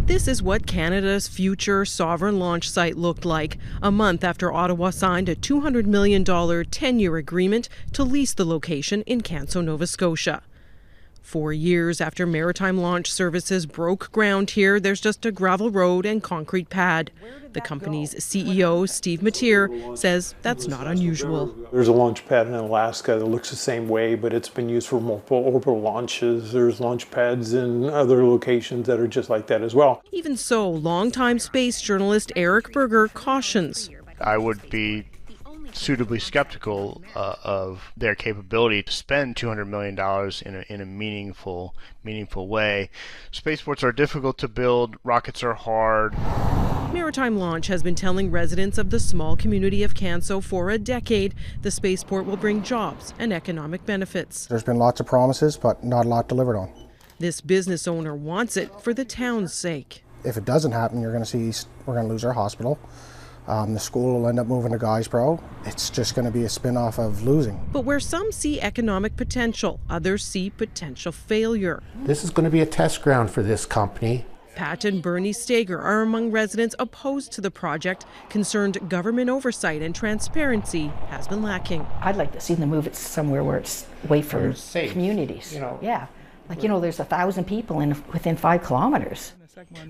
This is what Canada's future sovereign launch site looked like a month after Ottawa signed a $200 million 10-year agreement to lease the location in Canso, Nova Scotia. 4 years after Maritime Launch Services broke ground here, there's just a gravel road and concrete pad. The company's CEO, Steve Matier, says that's not unusual. There's a launch pad in Alaska that looks the same way, but it's been used for multiple orbital launches. There's launch pads in other locations that are just like that as well. Even so, longtime space journalist Eric Berger cautions. I would be suitably skeptical of their capability to spend $200 million in a meaningful way. Spaceports are difficult to build, rockets are hard. Maritime Launch has been telling residents of the small community of Canso for a decade the spaceport will bring jobs and economic benefits. There's been lots of promises, but not a lot delivered on. This business owner wants it for the town's sake. If it doesn't happen, we're going to lose our hospital. The school will end up moving to Guysborough. It's just going to be a spin-off of losing. But where some see economic potential, others see potential failure. This is going to be a test ground for this company. Pat and Bernie Stager are among residents opposed to the project, concerned government oversight and transparency has been lacking. I'd like to see them move it somewhere where it's away from communities. Yeah, there's 1,000 people within 5 kilometers.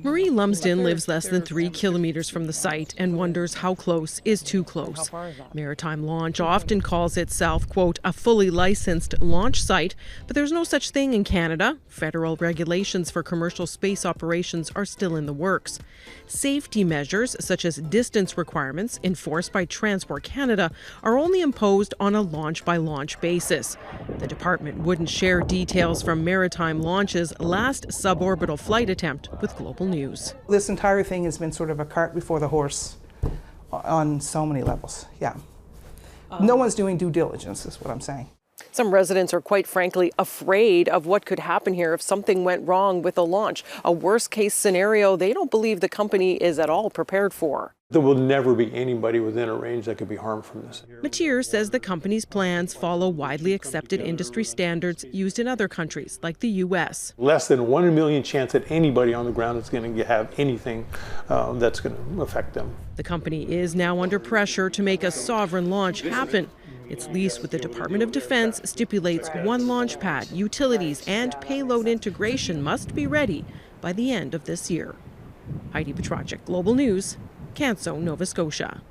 Marie Lumsden lives less than 3 kilometers from the site and wonders how close is too close. Maritime Launch often calls itself, quote, a fully licensed launch site, but there's no such thing in Canada. Federal regulations for commercial space operations are still in the works. Safety measures, such as distance requirements enforced by Transport Canada, are only imposed on a launch-by-launch basis. The department wouldn't share details from Maritime Launch's last suborbital flight attempt with Global News. This entire thing has been sort of a cart before the horse on so many levels, yeah. No one's doing due diligence, is what I'm saying. Some residents are quite frankly afraid of what could happen here if something went wrong with a launch. A worst-case scenario they don't believe the company is at all prepared for. There will never be anybody within a range that could be harmed from this. Matier says the company's plans follow widely accepted industry standards used in other countries, like the U.S. Less than 1 in a million chance that anybody on the ground is going to have anything that's going to affect them. The company is now under pressure to make a sovereign launch happen. Its lease with the Department of Defense stipulates 1 launch pad, utilities, and payload integration must be ready by the end of this year. Heidi Petracek, Global News, Canso, Nova Scotia.